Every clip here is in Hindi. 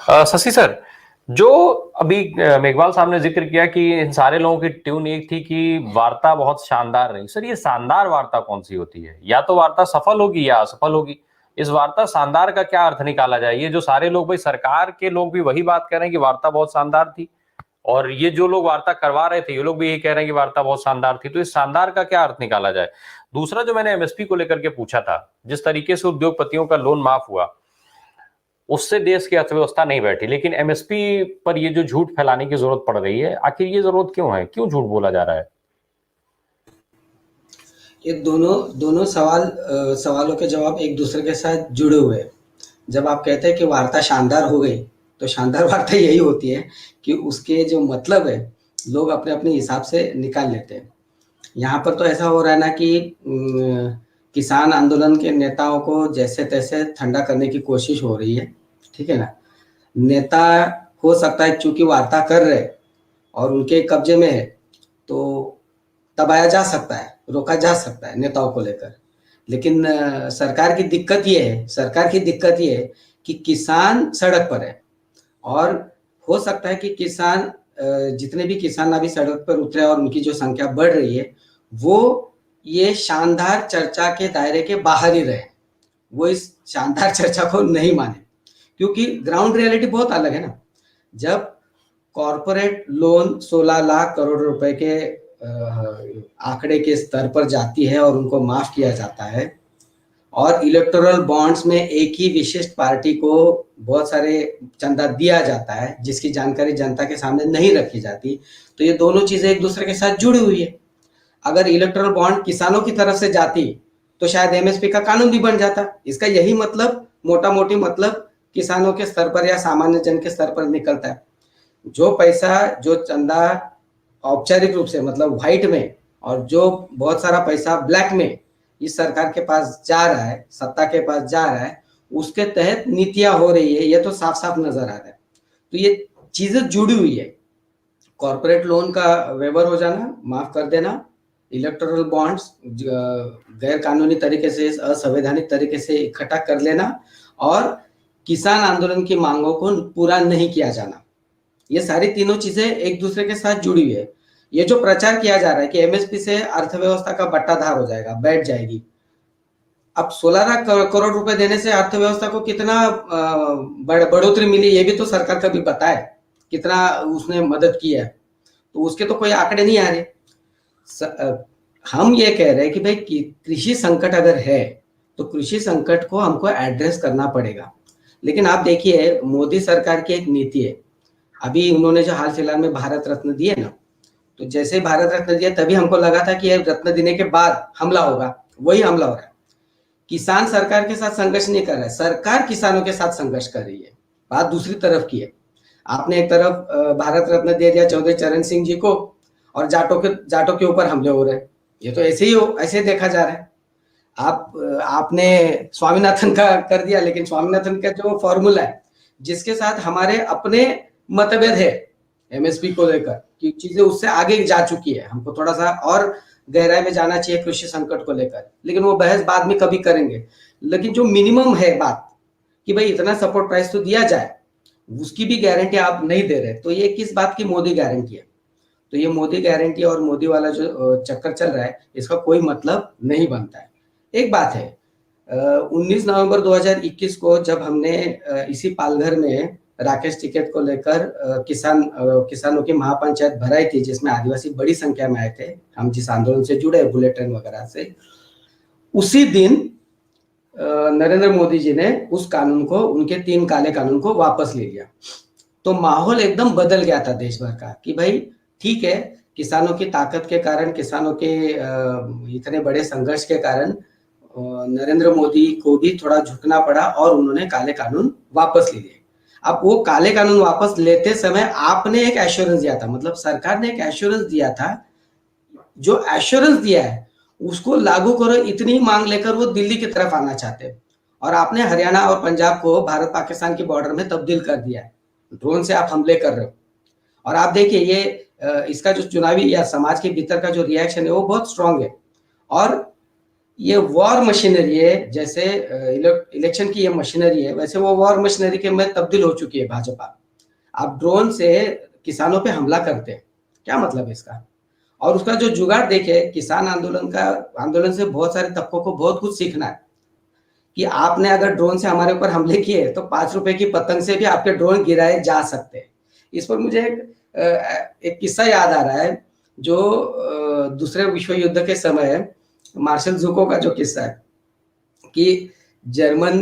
शशि सर, जो अभी मेघवाल साहब ने जिक्र किया कि इन सारे लोगों की ट्यून एक थी कि वार्ता बहुत शानदार रही। सर, ये शानदार वार्ता कौन सी होती है? या तो वार्ता सफल होगी या असफल होगी। इस वार्ता शानदार का क्या अर्थ निकाला जाए? ये जो सारे लोग, भाई सरकार के लोग भी वही बात कह रहे हैं कि वार्ता बहुत शानदार थी, और ये जो लोग वार्ता करवा रहे थे ये लोग भी यही कह रहे हैं कि वार्ता बहुत शानदार थी। तो इस शानदार का क्या अर्थ निकाला जाए? दूसरा, जो मैंने एमएसपी को लेकर के पूछा था, जिस तरीके से उद्योगपतियों का लोन माफ हुआ, उससे देश की अर्थव्यवस्था नहीं बैठी, लेकिन एमएसपी पर ये जो झूठ फैलाने की जरूरत पड़ रही है, आखिर ये जरूरत क्यों है? क्यों झूठ बोला जा रहा है? ये दोनों दोनों सवालों के जवाब एक दूसरे के साथ जुड़े हुए हैं। जब आप कहते हैं कि वार्ता शानदार हो गई, तो शानदार वार्ता यही होती है कि उसके जो मतलब है लोग अपने अपने हिसाब से निकाल लेते हैं। यहाँ पर तो ऐसा हो रहा है ना कि किसान आंदोलन के नेताओं को जैसे तैसे ठंडा करने की कोशिश हो रही है, ठीक है ना। नेता हो सकता है चूंकि वार्ता कर रहे और उनके कब्जे में है, तो दबाया जा सकता है, रोका जा सकता है नेताओं को लेकर। लेकिन सरकार की दिक्कत ये है कि किसान सड़क पर है, और हो सकता है कि किसान जितने भी किसान अभी सड़क पर उतरे और उनकी जो संख्या बढ़ रही है, वो ये शानदार चर्चा के दायरे के बाहर ही रहे। वो इस शानदार चर्चा को नहीं माने, क्योंकि ग्राउंड रियलिटी बहुत अलग है ना। जब कॉरपोरेट लोन 16 लाख करोड़ रुपए के आंकड़े के स्तर पर जाती है और उनको माफ किया जाता है, और इलेक्टोरल बॉन्ड्स में एक ही विशिष्ट पार्टी को बहुत सारे चंदा दिया जाता है जिसकी जानकारी जनता के सामने नहीं रखी जाती, तो ये दोनों चीजें एक दूसरे के साथ जुड़ी हुई है। अगर इलेक्टोरल बॉन्ड किसानों की तरफ से जाती तो शायद एमएसपी का कानून भी बन जाता। इसका यही मतलब, मोटा मोटी मतलब किसानों के स्तर पर या सामान्य जन के स्तर पर निकलता है। जो पैसा, जो चंदा औपचारिक रूप से मतलब व्हाइट में, और जो बहुत सारा पैसा ब्लैक में इस सरकार के पास जा रहा है, सत्ता के पास जा रहा है, उसके तहत नीतियां हो रही है, ये तो साफ साफ नजर आ रहा है। तो ये चीजें जुड़ी हुई है। कॉर्पोरेट लोन का वेवर हो जाना, माफ कर देना, इलेक्टोरल बॉन्ड्स गैर कानूनी तरीके से, असंवैधानिक तरीके से इकट्ठा कर लेना, और किसान आंदोलन की मांगों को पूरा नहीं किया जाना, ये सारी तीनों चीजें एक दूसरे के साथ जुड़ी हुई है। ये जो प्रचार किया जा रहा है कि एमएसपी से अर्थव्यवस्था का बट्टाधार हो जाएगा, बैठ जाएगी। अब 16 लाख करोड़ रुपए देने से अर्थव्यवस्था को कितना बढ़ोतरी मिली, ये भी तो सरकार कभी बताए, कितना उसने मदद की है, तो उसके तो कोई आंकड़े नहीं आ रहे। हम ये कह रहे हैं कि भाई कृषि संकट अगर है तो कृषि संकट को हमको एड्रेस करना पड़ेगा। लेकिन आप देखिए, मोदी सरकार की एक नीति है, अभी उन्होंने जो हाल फिलहाल में भारत रत्न दिए ना, तो जैसे भारत रत्न दिया तभी हमको लगा था कि ये रत्न देने के बाद हमला होगा, वही हमला हो रहा है। किसान सरकार के साथ संघर्ष नहीं कर रहा है, सरकार किसानों के साथ संघर्ष कर रही है। बात दूसरी तरफ की है। आपने एक तरफ भारत रत्न दे दिया चौधरी चरण सिंह जी को, और जाटों के ऊपर हमले हो रहे हैं। ये तो ऐसे देखा जा रहा है। आपने स्वामीनाथन का कर दिया, लेकिन स्वामीनाथन का जो फॉर्मूला है जिसके साथ हमारे अपने मतभेद है एमएसपी को लेकर, कि चीजें उससे आगे जा चुकी है, हमको थोड़ा सा और गहराई में जाना चाहिए कृषि संकट को लेकर, लेकिन वो बहस बाद में कभी करेंगे। लेकिन जो मिनिमम है बात कि भाई इतना सपोर्ट प्राइस तो दिया जाए, उसकी भी गारंटी आप नहीं दे रहे, तो ये किस बात की मोदी गारंटी है? तो ये मोदी गारंटी और मोदी वाला जो चक्कर चल रहा है, इसका कोई मतलब नहीं बनता है। एक बात है, 19 नवंबर 2021 को जब हमने इसी पालघर में राकेश टिकैत को लेकर किसानों की महापंचायत भराई थी, जिसमें आदिवासी बड़ी संख्या में आए थे, हम जिस आंदोलन से जुड़े बुलेट ट्रेन वगैरह से, उसी दिन नरेंद्र मोदी जी ने उस कानून को, उनके 3 काले कानून को वापस ले लिया। तो माहौल एकदम बदल गया था देश भर का कि भाई ठीक है, किसानों की ताकत के कारण, किसानों के इतने बड़े संघर्ष के कारण नरेंद्र मोदी को भी थोड़ा झुकना पड़ा और उन्होंने काले कानून वापस ले लिए। अब वो काले कानून वापस लेते समय आपने एक एश्योरेंस दिया था, मतलब सरकार ने एक एश्योरेंस दिया था, जो एश्योरेंस दिया है उसको लागू करो, इतनी मांग लेकर वो दिल्ली की तरफ आना चाहते हैं। और आपने हरियाणा और पंजाब को भारत पाकिस्तान की बॉर्डर में तब्दील कर दिया है, ड्रोन से आप हमले कर रहे हो। और आप देखिए ये इसका जो चुनावी या समाज के भीतर का जो रिएक्शन है वो बहुत स्ट्रांग है। और ये वॉर मशीनरी है, जैसे इलेक्शन की ये मशीनरी है, वैसे वो वॉर मशीनरी के में तब्दील हो चुकी है भाजपा। आप ड्रोन से किसानों पे हमला करते हैं, क्या मतलब है इसका? और उसका जो जुगाड़ देखे, किसान आंदोलन से बहुत सारे तबकों को बहुत कुछ सीखना है कि आपने अगर ड्रोन से हमारे ऊपर हमले किए तो 5 रुपए की पतंग से भी आपके ड्रोन गिराए जा सकते हैं। इस पर मुझे एक किस्सा याद आ रहा है, जो दूसरे विश्व युद्ध के समय मार्शल जुको का जो किस्सा है कि जर्मन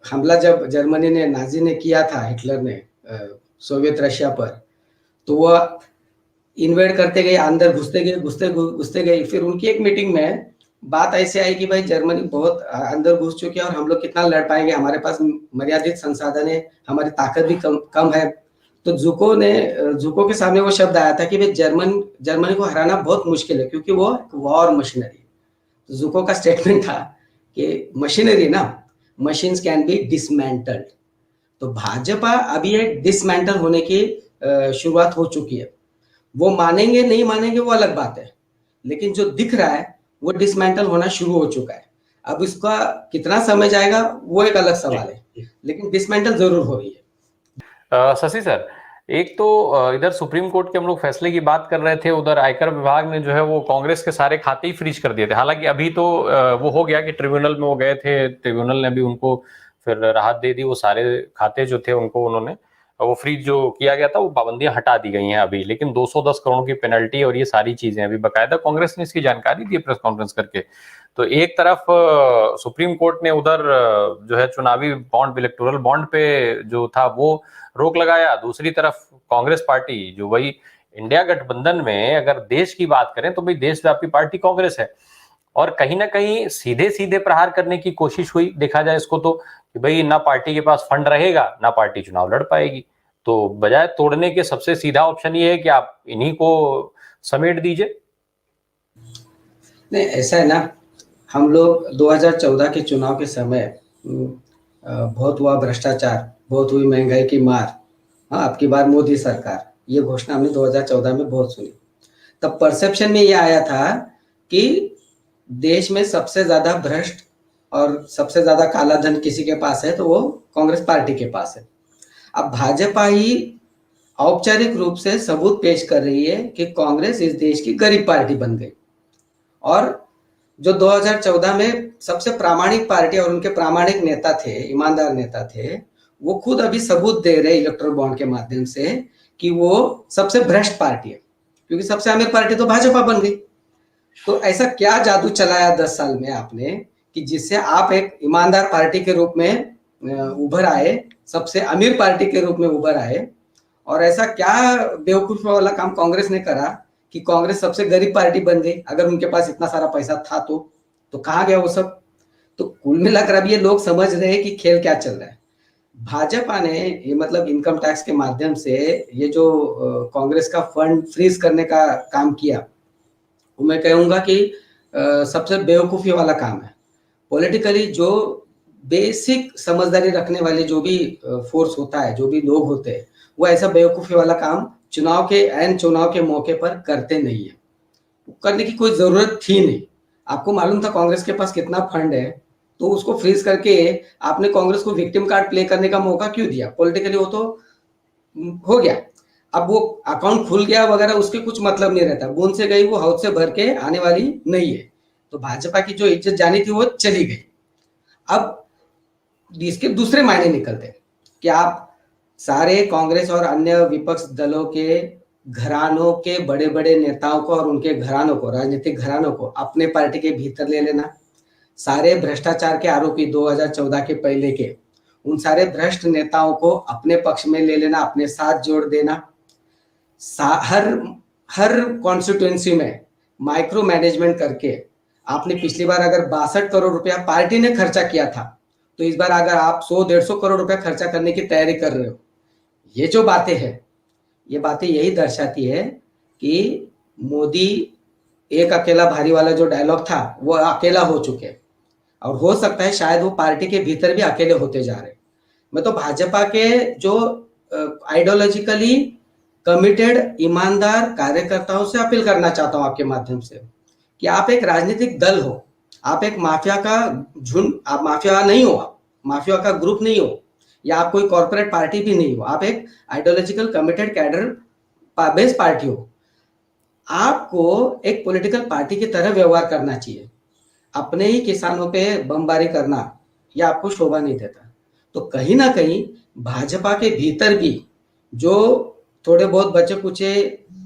हमला जब जर्मनी ने, नाजी ने किया था, हिटलर ने सोवियत रशिया पर, तो वह इन्वेड करते गए, अंदर घुसते गए। फिर उनकी एक मीटिंग में बात ऐसे आई कि भाई जर्मनी बहुत अंदर घुस चुकी है और हम लोग कितना लड़ पाएंगे, हमारे पास मर्यादित संसाधन है, हमारी ताकत भी कम है। तो जुको के सामने वो शब्द आया था कि भाई जर्मनी को हराना बहुत मुश्किल है, क्योंकि वो वॉर मशीनरी। तो जुको का स्टेटमेंट था कि मशीनरी ना, मशीन्स कैन बी डिसमेंटल्ड। तो भाजपा अभी एक डिसमेंटल होने की शुरुआत हो चुकी है। वो मानेंगे नहीं मानेंगे वो अलग बात है, लेकिन जो दिख रहा है वो डिसमेंटल होना शुरू हो चुका है। अब इसका कितना समय जाएगा वो एक अलग सवाल है, लेकिन डिसमेंटल जरूर हो रही है। शशि सर, एक तो इधर सुप्रीम कोर्ट के हम लोग फैसले की बात कर रहे थे, उधर आयकर विभाग ने जो है वो कांग्रेस के सारे खाते ही फ्रीज कर दिए थे। हालांकि अभी तो वो हो गया कि ट्रिब्यूनल में वो गए थे, ट्रिब्यूनल ने भी उनको फिर राहत दे दी, वो सारे खाते जो थे उनको उन्होंने वो फ्रीज जो किया गया था वो पाबंदियां हटा दी गई हैं अभी। लेकिन 210 करोड़ की पेनल्टी और ये सारी चीजें अभी बकायदा कांग्रेस ने इसकी जानकारी दी प्रेस कॉन्फ्रेंस करके। तो एक तरफ सुप्रीम कोर्ट ने उधर जो है चुनावी बॉन्ड, इलेक्टोरल बॉन्ड पे जो था वो रोक लगाया, दूसरी तरफ कांग्रेस पार्टी जो वही इंडिया गठबंधन में अगर देश की बात करें तो भाई देशव्यापी पार्टी कांग्रेस है, और कहीं ना कहीं सीधे सीधे प्रहार करने की कोशिश हुई देखा जाए इसको तो, कि भाई ना पार्टी के पास फंड रहेगा ना पार्टी चुनाव लड़ पाएगी, तो बजाय तोड़ने के सबसे सीधा ऑप्शन ये है कि आप इन्हीं को समेट दीजिए। नहीं, ऐसा है ना, हम लोग 2014 के चुनाव के समय बहुत हुआ भ्रष्टाचार, बहुत हुई महंगाई की मार, हाँ अब की बार मोदी सरकार, ये घोषणा हमने 2014 में बहुत सुनी। तब परसेप्शन में ये आया था कि देश में सबसे ज्यादा भ्रष्ट और सबसे ज्यादा काला धन किसी के पास है तो वो कांग्रेस पार्टी के पास है। अब भाजपा ही औपचारिक रूप से सबूत पेश कर रही है कि कांग्रेस इस देश की गरीब पार्टी बन गई, और जो 2014 में सबसे प्रामाणिक पार्टी और उनके प्रामाणिक नेता थे, ईमानदार नेता थे, वो खुद अभी सबूत दे रहे इलेक्टोरल बॉन्ड के माध्यम से कि वो सबसे भ्रष्ट पार्टी है, क्योंकि सबसे अमीर पार्टी तो भाजपा बन गई। तो ऐसा क्या जादू चलाया 10 साल में आपने कि जिससे आप एक ईमानदार पार्टी के रूप में उभर आए, सबसे अमीर पार्टी के रूप में उभर आए, और ऐसा क्या बेवकूफी वाला काम कांग्रेस ने करा कि कांग्रेस सबसे गरीब पार्टी बन गई? अगर उनके पास इतना सारा पैसा था तो कहाँ गया वो सब? तो कुल मिलाकर अब ये लोग समझ रहे हैं कि खेल क्या चल रहा है। भाजपा ने ये मतलब इनकम टैक्स के माध्यम से ये जो कांग्रेस का फंड फ्रीज करने का काम किया, वो मैं कहूंगा कि सबसे बेवकूफी वाला काम है। पॉलिटिकली जो बेसिक समझदारी रखने वाले जो भी फोर्स होता है, जो भी लोग होते हैं, वो ऐसा बेवकूफी वाला काम चुनाव के मौके पर करते नहीं है। करने की कोई जरूरत थी नहीं। आपको मालूम था कांग्रेस के पास कितना फंड है, तो उसको फ्रीज करके आपने कांग्रेस को विक्टिम कार्ड प्ले करने का मौका क्यों दिया? पॉलिटिकली वो तो हो गया, अब वो अकाउंट खुल गया वगैरह, उसके कुछ मतलब नहीं रहता। बूंद से गई वो हौद से भर के आने वाली नहीं है। तो भाजपा की जो इज्जत जानी थी वो चली गई। अब इसके दूसरे मायने निकलते कि आप सारे कांग्रेस और अन्य विपक्ष दलों के घरानों के बड़े बड़े नेताओं को और उनके घरानों को, राजनीतिक घरानों को अपने पार्टी के भीतर ले लेना। सारे भ्रष्टाचार के आरोपी 2014 के पहले के उन सारे भ्रष्ट नेताओं को अपने पक्ष में ले लेना, अपने साथ जोड़ देना। हर कॉन्स्टिट्यूएंसी में माइक्रो मैनेजमेंट करके, आपने पिछली बार अगर 62 करोड़ रुपया पार्टी ने खर्चा किया था, तो इस बार अगर आप 100-150 करोड़ रुपया खर्चा करने की तैयारी कर रहे हो, ये जो बातें हैं, ये बातें यही दर्शाती है कि मोदी एक अकेला भारी वाला जो डायलॉग था वो अकेला हो चुके, और हो सकता है शायद वो पार्टी के भीतर भी अकेले होते जा रहे। मैं तो भाजपा के जो आइडियोलॉजिकली कमिटेड ईमानदार कार्यकर्ताओं से अपील करना चाहता हूं आपके माध्यम से कि आप एक राजनीतिक दल हो, आप एक माफिया का झुंड, आप माफिया नहीं हो, आप माफिया का ग्रुप नहीं हो, या आप कोई कॉर्पोरेट पार्टी भी नहीं हो, आप एक ideological committed cadre based party हो। आपको एक पॉलिटिकल पार्टी की तरह व्यवहार करना चाहिए। अपने ही किसानों पे बमबारी करना यह आपको शोभा नहीं देता। तो कहीं ना कहीं भाजपा के भीतर भी जो थोड़े बहुत बचे कुचे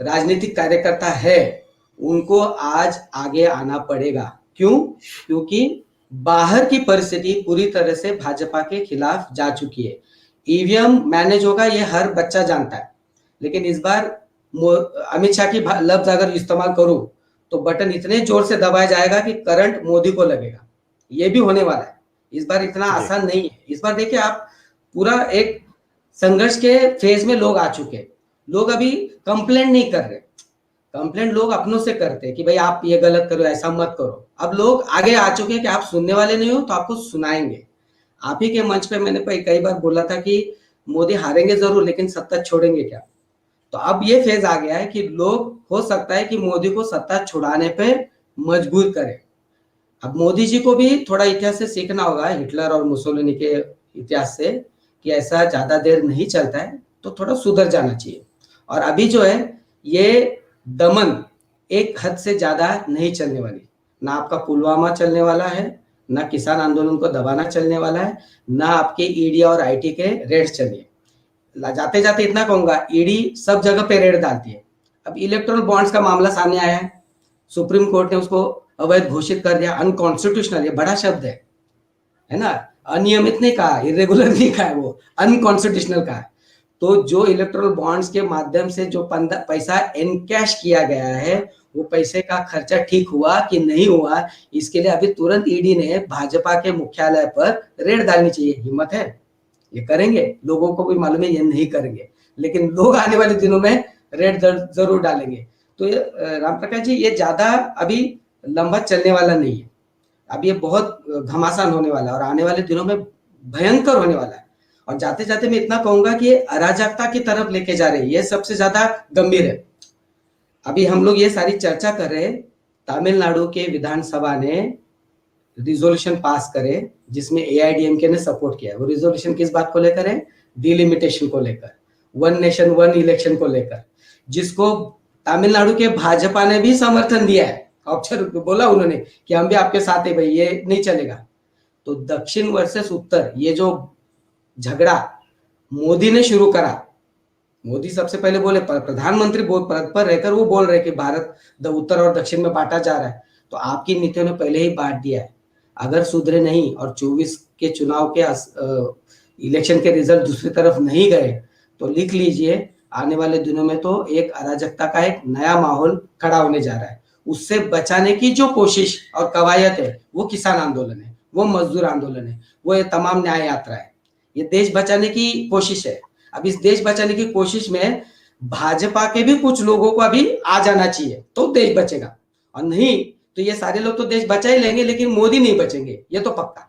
राजनीतिक कार्यकर्ता है, उनको आज आगे आना पड़ेगा। क्यों? क्योंकि बाहर की परिस्थिति पूरी तरह से भाजपा के खिलाफ जा चुकी है। ईवीएम मैनेज होगा ये हर बच्चा जानता है, लेकिन इस बार अमित शाह की लफ्ज अगर इस्तेमाल करूं तो बटन इतने जोर से दबाया जाएगा कि करंट मोदी को लगेगा। ये भी होने वाला है। इस बार इतना आसान नहीं है। इस बार देखिए आप, पूरा एक संघर्ष के फेज में लोग आ चुके हैं। लोग अभी कंप्लेंट नहीं कर रहे। कंप्लेंट लोग अपनों से करते हैं कि भाई आप ये गलत करो, ऐसा मत करो। अब लोग आगे आ चुके हैं कि आप सुनने वाले नहीं हो तो आपको सुनाएंगे। आप ही के मंच पे मैंने कई बार बोला था कि मोदी हारेंगे जरूर, लेकिन सत्ता छोड़ेंगे क्या। तो अब ये फेज आ गया है कि लोग, हो सकता है कि मोदी को सत्ता छुड़ाने पे मजबूर करें। अब मोदी जी को भी थोड़ा इतिहास से सीखना होगा, हिटलर और मुसोलिनी के इतिहास से, कि ऐसा ज्यादा देर नहीं चलता है, तो थोड़ा सुधर जाना चाहिए। और अभी जो है ये दमन एक हद से ज्यादा नहीं चलने वाली। ना आपका पुलवामा चलने वाला है, ना किसान आंदोलन को दबाना चलने वाला है, ना आपके ईडी और आईटी के रेड चलिए। जाते जाते इतना कहूंगा, ईडी सब जगह पे रेड डालती है। अब इलेक्ट्रल बॉन्ड्स का मामला सामने आया है, सुप्रीम कोर्ट ने उसको अवैध घोषित कर दिया, अनकॉन्स्टिट्यूशनल। ये बड़ा शब्द है ना, अनियमित नहीं कहा, इरेगुलर नहीं कहा, वो अनकॉन्स्टिट्यूशनल कहा। तो जो इलेक्ट्रल बॉन्ड्स के माध्यम से जो पैसा एनकैश किया गया है, वो पैसे का खर्चा ठीक हुआ कि नहीं हुआ, इसके लिए अभी तुरंत ईडी ने भाजपा के मुख्यालय पर रेड डालनी चाहिए। हिम्मत है, ये करेंगे। लोगों को भी मालूम है ये नहीं करेंगे, लेकिन लोग आने वाले दिनों में रेड जरूर डालेंगे। तो ये राम प्रकाश जी, ये ज्यादा अभी लंबा चलने वाला नहीं है। अब ये बहुत घमासान होने वाला है और आने वाले दिनों में भयंकर होने वाला है। और जाते जाते मैं इतना कहूंगा कि ये अराजकता की तरफ लेके जा रहे हैं, ये सबसे ज्यादा गंभीर है। अभी हम लोग ये सारी चर्चा कर रहे हैं, तमिलनाडु के विधानसभा ने रिजोल्यूशन पास करे जिसमें एआईडीएमके ने सपोर्ट किया। वो रिजोल्यूशन किस बात को लेकर है? डिलिमिटेशन को लेकर, वन नेशन वन इलेक्शन को लेकर, जिसको तमिलनाडु के भाजपा ने भी समर्थन दिया है। ऑप्शन बोला उन्होंने कि हम भी आपके साथ है भाई, ये नहीं चलेगा। तो दक्षिण वर्सेस उत्तर, ये जो झगड़ा मोदी ने शुरू करा, मोदी सबसे पहले बोले, प्रधानमंत्री पद पर रहकर वो बोल रहे कि भारत उत्तर और दक्षिण में बांटा जा रहा है। तो आपकी नीतियों ने पहले ही बांट दिया है। अगर सुधरे नहीं और 24 के चुनाव के इलेक्शन के रिजल्ट दूसरी तरफ नहीं गए, तो लिख लीजिए, आने वाले दिनों में तो एक अराजकता का एक नया माहौल खड़ा होने जा रहा है। उससे बचाने की जो कोशिश और कवायद है, वो किसान आंदोलन है, वो मजदूर आंदोलन है, वो ये तमाम न्याय यात्रा है। ये देश बचाने की कोशिश है। अब इस देश बचाने की कोशिश में भाजपा के भी कुछ लोगों को अभी आ जाना चाहिए, तो देश बचेगा। और नहीं तो ये सारे लोग तो देश बचा ही लेंगे, लेकिन मोदी नहीं बचेंगे, ये तो पक्का।